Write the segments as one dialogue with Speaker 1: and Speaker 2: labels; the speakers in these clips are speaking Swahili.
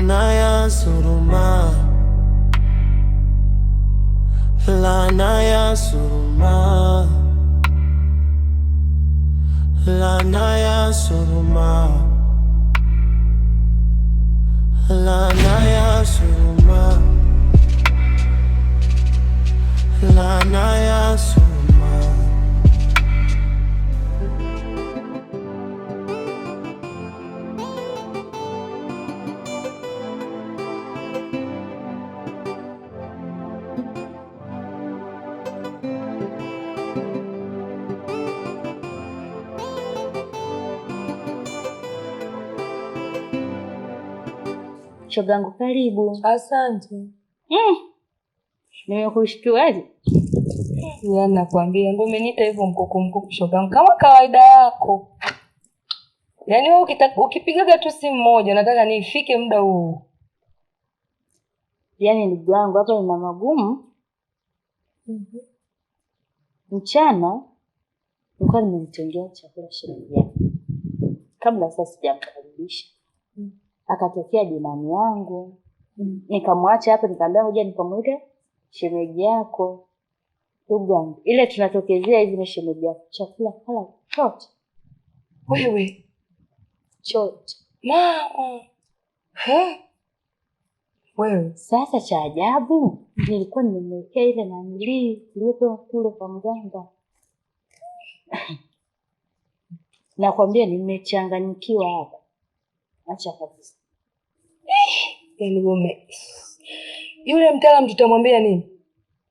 Speaker 1: Laana ya suruma, laana ya suruma, laana ya suruma, laana ya suruma, laana ya suruma.
Speaker 2: Shogangu karibu.
Speaker 3: Asante.
Speaker 2: Nimekushtuaje?
Speaker 3: Yaani nakwambia ndio umeniita hivyo mkuku shogangu kama kawaida yako. Yaani wewe ukipigaga tu simu moja nataka nifike muda huu.
Speaker 2: Yaani ndugu wangu hapa ina magumu. Mchana nilikuwa nimemtengea chakula shemeji yake. Kabla sasa sijamkaribisha. Akatokea dinani yangu. Nikamwacha hapa nikamwambia hoja nikamwita shemeji yako. Ndugu ile tunatokezea hivi na shemeji yako. Chakula kala chote.
Speaker 3: Wewe
Speaker 2: Chote.
Speaker 3: Wewe
Speaker 2: Sasa cha ajabu nilikuwa nimemwekea ile nanili iliyotoka kule kwa mganga. Nakwambia nimechanganyikiwa hapa. Acha kabisa.
Speaker 3: Yaani wewe yule mtaalamu tutamwambia nini?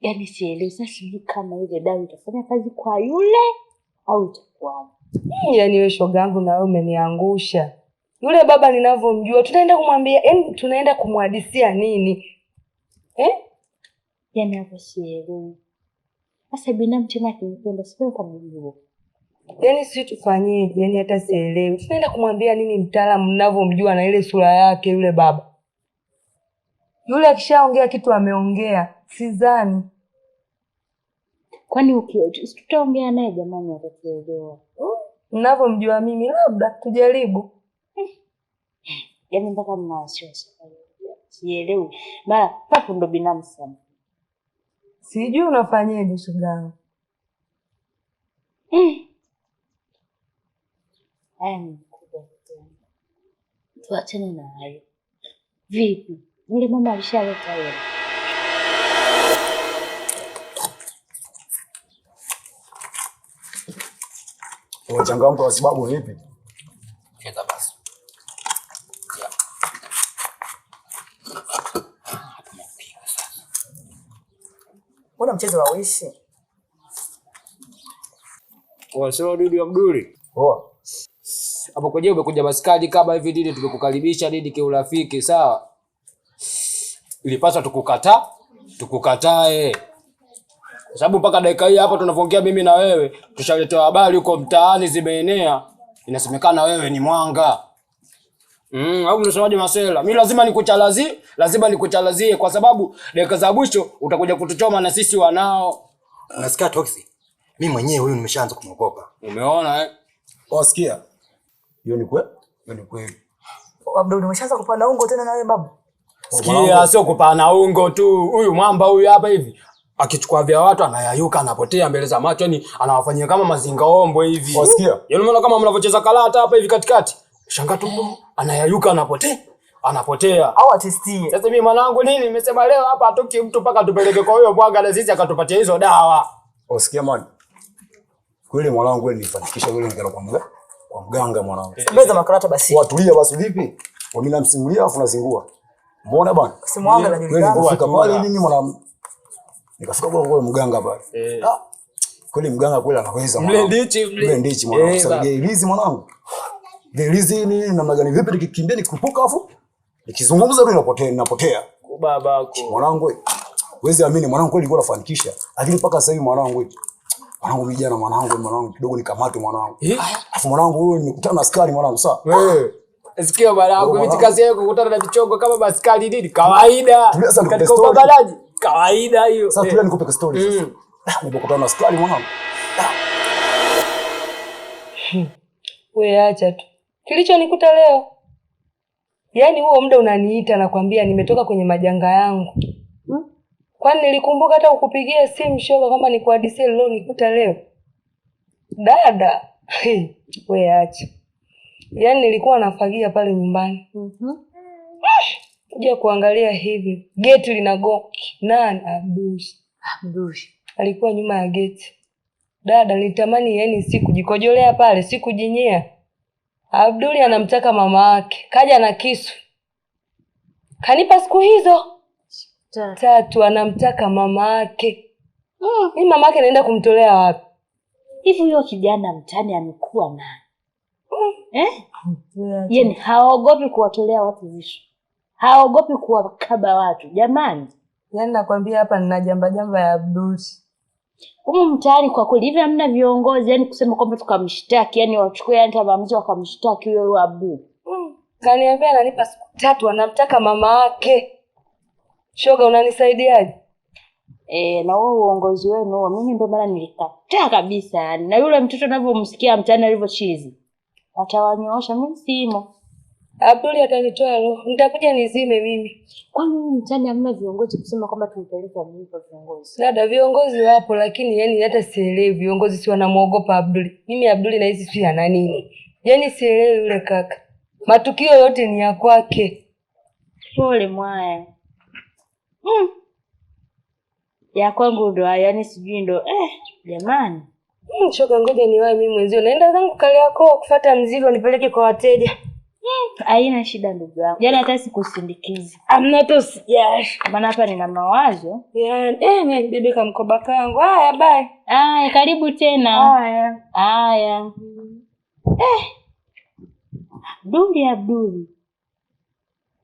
Speaker 2: Yaani sielewi sasa kama ile dawa itafanya kazi kwa yule au itakuwa.
Speaker 3: Yaani wewe shogangu na wewe umeniangusha. Yule baba ninavyomjua tunaenda kumwambia, yaani tunaenda kumhadisia nini?
Speaker 2: Yaani hapo sielewi. Sasa binamu tena kinipenda sio kama hivyo.
Speaker 3: Yaani sisi tufanyeje? Yaani hata sielewi. Tunaenda kumwambia nini mtaalamu ninavyomjua na ile sura yake yule baba? Yule akishaongea kitu ameongea, sidhani.
Speaker 2: Kwani tutaongea naye jamani atatuelewa.
Speaker 3: Ninavyomjua mimi labda tujaribu.
Speaker 2: Yaani mpaka mnawasiwasi. Sielewi. Mara papo ndo binamu sana.
Speaker 3: Sijui unafanyaje shogangu.
Speaker 2: Mkubwa. Tuachane na hayo. Vipi? Yule mama alishaleta hela.
Speaker 4: Changamka kwa sababu vipi?
Speaker 5: Cheza basi.
Speaker 6: Mbona mchezo wa wishi?
Speaker 5: Sio Didi Abduli. Hapo kwaje umekuja maskadi kama hivi Didi, tumekukaribisha Didi kiurafiki, sawa? Ilipaswa tukukatae. Kwa sababu mpaka dakika hii hapa tunavyoongea mimi na wewe, tushaletewa habari huko mtaani zimeenea. Inasemekana wewe ni mwanga. Au unasemaje Masela? Mimi lazima nikuchalazie kwa sababu dakika za mwisho utakuja kutuchoma na sisi wanao.
Speaker 4: Unasikia Toxi? Mimi mwenyewe huyu nimeshaanza kumwogopa.
Speaker 5: Umeona
Speaker 4: Sikia. Hiyo ni kweli? Hiyo ni kweli.
Speaker 6: Abdul umeshaanza kupanda ungo tena na wewe babu?
Speaker 5: Sikia, sio kupana ungo tu. Huyu mwamba huyu hapa hivi akichukua vya watu anayayuka anapotea mbele za macho, yani anawafanyia kama mazinga ombo hivi.
Speaker 4: Sikia.
Speaker 5: Yaani unaona kama mnavocheza kalata hapa hivi katikati. Shanga tu anayayuka anapotea.
Speaker 6: Au atestie.
Speaker 5: Sasa mimi mwanangu nini nimesema leo hapa atoki mtu mpaka tupeleke kwa huyo bwaga na sisi akatupatia hizo dawa.
Speaker 4: Sikia man. Kweli mwanangu wewe nifanikisha wewe nikaenda kwa mganga mwanangu.
Speaker 6: Mbeza makarata basi.
Speaker 4: Watulia basi vipi? Mimi namsimulia afu nazingua. Mbona bwana?
Speaker 6: Simuanga na julikana.
Speaker 4: Nikafika pale nini mwanangu? Nikafika kwa mganga pale. Kweli mganga kweli anaweza
Speaker 5: mwanangu. Mle
Speaker 4: ndichi mwanangu. Sasa gelizi mwanangu. Gelizi ni namna gani vipi nikikimbia nikupuka afu nikizungumza tu ninapotea.
Speaker 5: Babako.
Speaker 4: Mwanangu wewe amini mwanangu kweli alikuwa anafanikisha. Lakini mpaka sasa hivi mwanangu vijana mwanangu kidogo nikamatwe mwanangu. Afu mwanangu huyo nimekutana na askari mwanangu sawa.
Speaker 5: Wewe sikia mwanangu mimi kazi yako kukutana na vichongo kama askari nini kawaida. Katika babalaji kawaida hiyo.
Speaker 4: Sasa tulia nikupe story sasa. Nimekutana na askari mwanangu.
Speaker 3: Wewe acha tu. Kilichonikuta leo Yaani huo muda unaniita nakwambia nimetoka kwenye majanga yangu. Kwani nilikumbuka hata ukupigia simu shoga kama nikuhadisie leo nikuta leo. Dada, wewe acha. Yaani nilikuwa nafagia pale nyumbani. Kuja kuangalia hivi, geti linagonga. Nani? Abdul. Alikuwa nyuma ya geti. Dada, nilitamani yaani sikujikojolea pale, sikujinyea. Abdul anamtaka mama yake. Kaja na kisu. Kanipa siku hizo 3 anamtaka mama yake. Mimi mama yake naenda kumtolea wapi?
Speaker 2: Hivi huyo kijana mtani amekuwa nani? Yaani haogopi kuwatolea watu visu. Haogopi kuwakaba watu. Jamani,
Speaker 3: yaani nakwambia hapa nina jamba ya Abdul.
Speaker 2: Humu mtaani kwa kweli hivi hamna viongozi yani kusema kwamba tukamshtaki yani wachukue yani maamuzi wakamshtaki huyo Abdul.
Speaker 3: Kaniambia ananipa siku 3 anamtaka mama yake. Shoga unanisaidiaje?
Speaker 2: Na wewe uongozi wenu huo mimi ndio maana nilikataa kabisa yani. Na yule mtoto anavyomsikia mtaani alivyochizi. Atawanyoosha mimi simo.
Speaker 3: Abdul atanitoa roho. Nitakuja nizime mimi.
Speaker 2: Kwani mtaani hamna viongozi kusema kwamba tumpeleke mimi kwa viongozi?
Speaker 3: Dada, viongozi wapo lakini yani hata sielewi viongozi si wanamuogopa Abdul. Mimi Abdul na hizi si ana nini? Yani sielewi yule kaka. Matukio yote ni ya kwake.
Speaker 2: Pole mwaya. Ya kwangu ndo yani sijui ndo jamani.
Speaker 3: Shoga ngoja niwahi mimi mwenzio. Naenda zangu Kariakoo kufuata mzigo nipeleke kwa wateja.
Speaker 2: Haina shida ndugu yangu. Jana hata sikusindikizi.
Speaker 3: Amna to sijali.
Speaker 2: Maana hapa nina mawazo.
Speaker 3: Mimi nibebe mkoba kangu. Haya bye.
Speaker 2: Haya karibu tena. Haya. Abdul.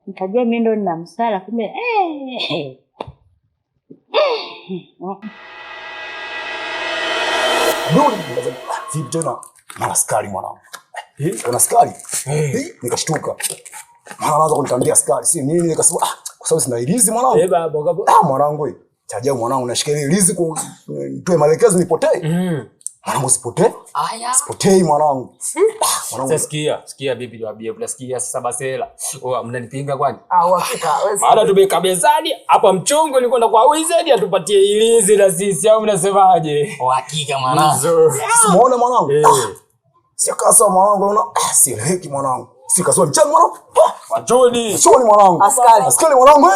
Speaker 2: Nikajua mimi ndo nina msala kumbe
Speaker 4: Vipi tena? Mara skari mwanangu. Una skari? Nikashtuka. Mara anaanza kunitambia skari. Si nini nikasema kwa sababu sina ilizi mwanangu.
Speaker 5: Baba.
Speaker 4: Mwanangu wewe. Chaja mwanangu nashikilia ilizi kwa nitoe maelekezo nipotee. Mwanangu sipotee? Sipotei mwanangu.
Speaker 5: Mwanangu sikia bibi niwaambie unasikia sasa basela. Mnanipinga kwani?
Speaker 6: Hakika wewe.
Speaker 5: Baada tubeka bezani hapa mchongo ni kwenda kwa wizard atupatie ilizi na sisi au mnasemaje?
Speaker 6: Hakika mwanangu.
Speaker 4: Simuona mwanangu. Sio kasa mwanangu unaona sieleki mwanangu. Sikasoma mchana mwanangu.
Speaker 5: Wachoni.
Speaker 4: Choni mwanangu. Askari mwanangu.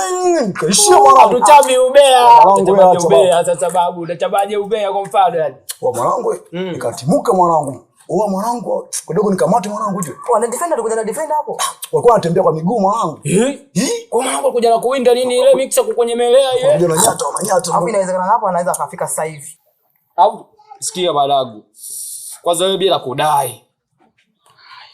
Speaker 4: Kaishia mwanangu.
Speaker 5: Tuchavi ubea. Ubea sasa babu unachabaje ubea kwa mfano yani?
Speaker 4: Mwanangu nikatimuka mwanangu. Mwanangu kidogo nikamate mwanangu je.
Speaker 6: Wana defender tukuja na defender hapo.
Speaker 4: Walikuwa wanatembea kwa miguu mwanangu.
Speaker 5: Kwa mwanangu kuja na kuwinda nini ile mixer kukwenyemelea ile.
Speaker 4: Kuja na nyata.
Speaker 6: Hapo inawezekana hapo anaweza akafika sasa hivi.
Speaker 5: Au sikia balagu. Kwanza wewe bila kudai.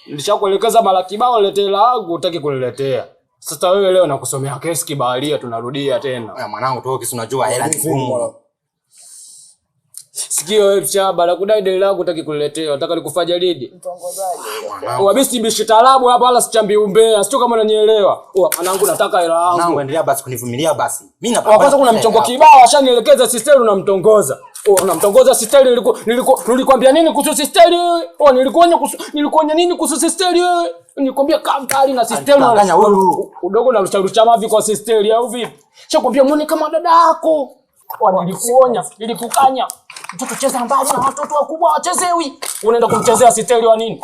Speaker 5: Nilishakuelekeza mara kibao niletee langu utaki kuniletea. Sasa wewe leo nakusomea kesi kibaharia tunarudia tena.
Speaker 6: Mwanangu tu kesi unajua hela ni ngumu.
Speaker 5: Sikio wewe chaba la kudai deni langu utaki kuniletea. Nataka nikufanye lidi.
Speaker 6: Mtongozaji.
Speaker 5: Wabisi bishi talabu hapa wala sichambi umbea. Sio kama unanielewa. Mwanangu nataka hela yangu.
Speaker 6: Mwanangu endelea basi kunivumilia basi. Mimi
Speaker 5: napenda. Kwanza kuna mchongo kibao ashanielekeza sister unamtongoza. Unamtongoza sister nilikwambia nini kuhusu sister wewe? Nilikuonya nini kuhusu sister wewe? Nilikwambia kamtali na sister
Speaker 6: unafanya huyu.
Speaker 5: Udogo na rusha mavi kwa sister au vipi? Shakwambia muone kama dada yako. Nilikuonya, nilikukanya. Mtoto cheza mbali na watoto wakubwa wachezewi. Unaenda kumchezea sister wa nini?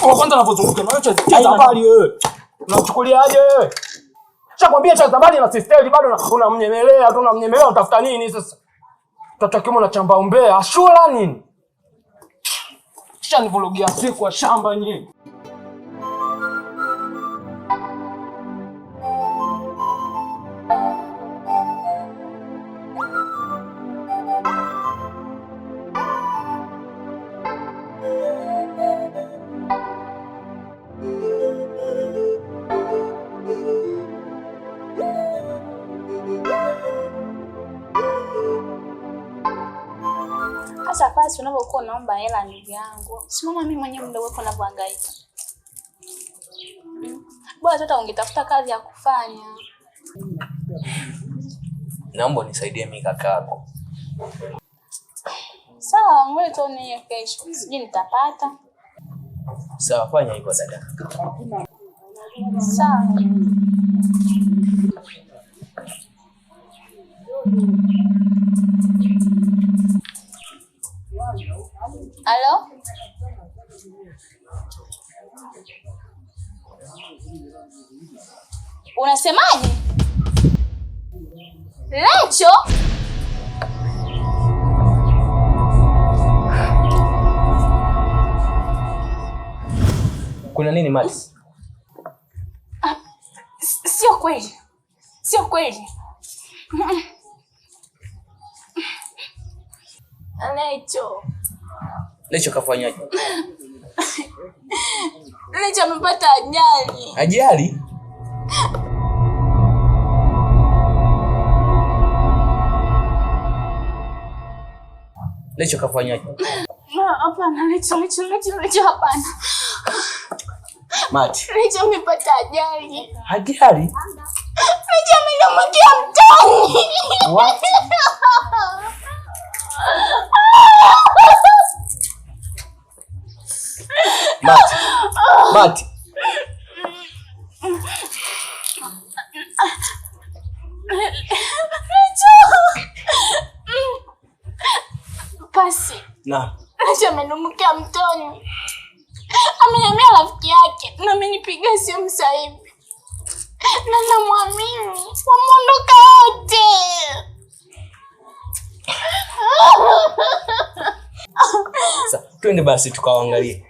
Speaker 5: Kwanza unapozunguka na wewe cheza mbali wewe. Unachukuliaje wewe? Shakwambia cheza mbali na sister bado unamnyemelea, unatafuta nini sasa? Mtoto kimo na chamba umbea, ashula nini? Kisha nivurugia siku wa shamba nyinyi.
Speaker 7: Hata pasi unapokuwa unaomba hela ndugu yangu. Simama mimi mwenyewe muda wako unavyohangaika. Bora hata ungetafuta kazi ya kufanya.
Speaker 6: Naomba unisaidie mimi kakako.
Speaker 7: Sawa, ngoja tuone hiyo kesho. Sijui nitapata.
Speaker 6: Sawa, fanya hivyo dada.
Speaker 7: Sawa. Halo? Unasemaje? Lecho?
Speaker 6: Kuna nini Max?
Speaker 7: Sio kweli. Sio kweli.
Speaker 6: Lecho kafanyaje?
Speaker 7: Lecho amepata ajali.
Speaker 6: Ajali? Lecho kafanyaje?
Speaker 7: Hapana, Lecho hapana.
Speaker 6: Mati.
Speaker 7: Lecho amepata ajali.
Speaker 6: Ajali?
Speaker 7: Lecho amedumbukia mtoni.
Speaker 6: What? Mati.
Speaker 7: Pasi.
Speaker 6: Na.
Speaker 7: Lecho amedumbukia mtoni. Ameniambia rafiki yake na amenipigia simu sasa hivi. Na namwamini. Wameondoka wote.
Speaker 6: Sasa twende basi tukaangalie.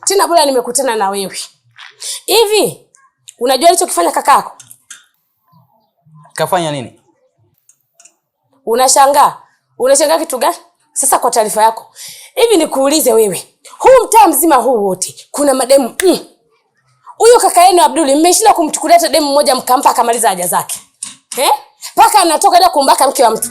Speaker 8: Tena bora nimekutana na wewe. Hivi unajua alichokifanya kakako?
Speaker 6: Kafanya nini?
Speaker 8: Unashangaa kitu gani? Sasa kwa taarifa yako, hivi nikuulize wewe, huu mtaa mzima huu wote kuna mademu huyo kaka yenu Abduli mmeshinda kumchukulia hata demu mmoja mkampa akamaliza haja zake. Paka anatoka hata kumbaka mke wa mtu.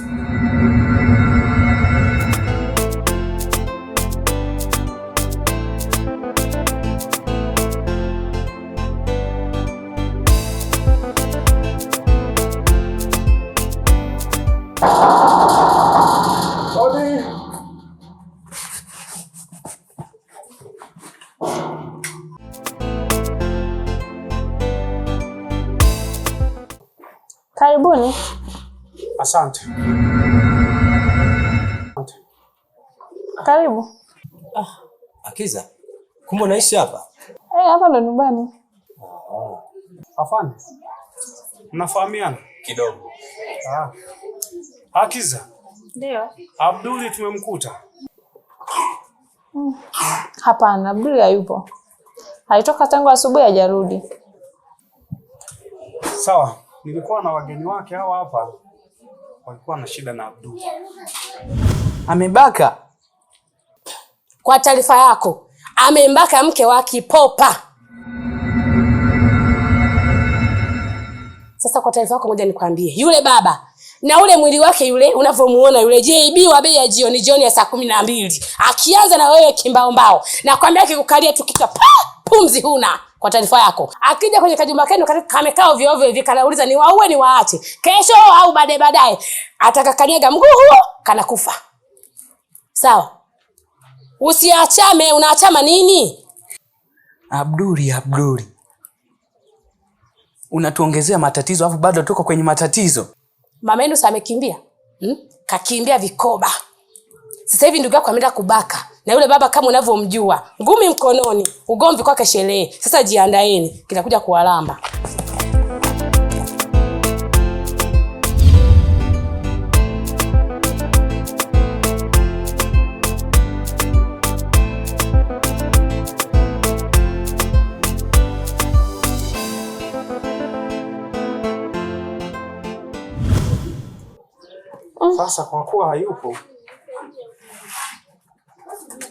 Speaker 7: Karibuni.
Speaker 5: Asante.
Speaker 7: Karibu.
Speaker 6: Akiza. Kumbe unaishi hapa?
Speaker 7: Hapa ndo nyumbani.
Speaker 5: Afande. Mnafahamiana?
Speaker 6: Kidogo.
Speaker 5: Akiza.
Speaker 7: Ndio.
Speaker 5: Abduli tumemkuta.
Speaker 7: Hapana, Abduli hayupo. Alitoka tangu asubuhi hajarudi.
Speaker 5: Sawa. Nilikuwa na wageni wake hawa hapa. Walikuwa na shida na Abduli.
Speaker 6: Amebaka?
Speaker 8: Kwa taarifa yako, amembaka mke wa Kipopa. Sasa kwa taarifa yako ngoja nikwambie, yule baba na ule mwili wake yule unavomuona yule JB wa bei ya jioni ya saa 12, akianza na wewe kimbaombao, na kwambia akikukalia tukita pumzi huna. Kwa taarifa yako, akija kwenye kajumba kenu kamekaa ovyo ovyo hivi kanauliza ni waue ni waache kesho au baadaye, atakakaniaga mguu huo kanakufa. Sawa? Usiachame, unaachama nini?
Speaker 6: Abduli. Unatuongezea matatizo afu bado tuko kwenye matatizo.
Speaker 8: Mama yenu amekimbia. Kakimbia vikoba. Sasa hivi ndugu yako ameenda kubaka. Na yule baba kama unavyomjua, ngumi mkononi, ugomvi kwake sherehe. Sasa jiandaeni, kitakuja kuwalamba.
Speaker 9: Sasa kwa kuwa hayupo,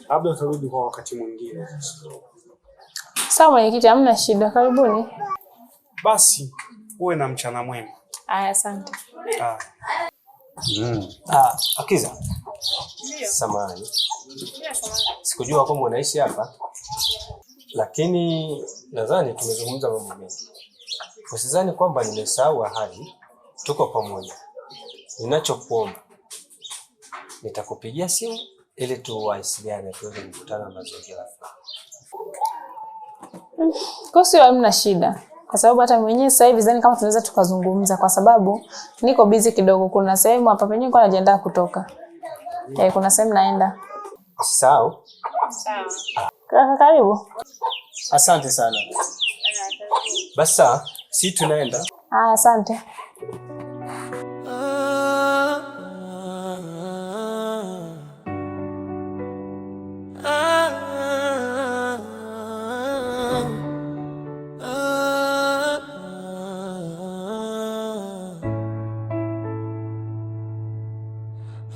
Speaker 9: labda utarudi kwa wakati mwingine.
Speaker 7: Sawa mwenyekiti, hamna shida. Karibuni.
Speaker 9: Basi uwe na mchana mwema.
Speaker 7: Aya, asante.
Speaker 6: Akiza. Samahani. Sikujua kwamba unaishi hapa. Lakini nadhani tumezungumza mambo mengi. Usizani kwamba nimesahau ahadi. Tuko pamoja. Ninachokuomba, nitakupigia simu ili tuwasiliane tuweze kukutana mazingira.
Speaker 7: Kwa hiyo hamna shida. Kwa sababu hata mwenyewe sasa hivi zani kama tunaweza tukazungumza, kwa sababu niko busy kidogo. Kuna sehemu hapa penyewe nilikuwa najiandaa kutoka. Kuna sehemu naenda.
Speaker 6: Sawa.
Speaker 7: Kaka karibu.
Speaker 6: Asante sana. Basi si tunaenda.
Speaker 7: Asante.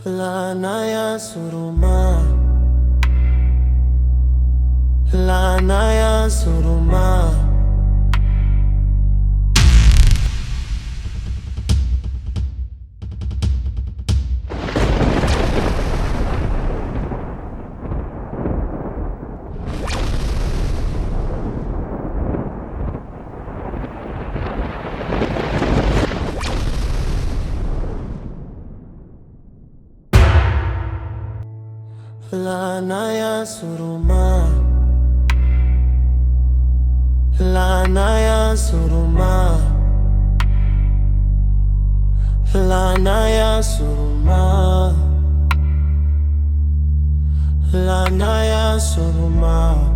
Speaker 1: Laana ya suruma, laana ya suruma. Laana ya suruma, laana ya suruma, laana ya suruma, laana ya suruma.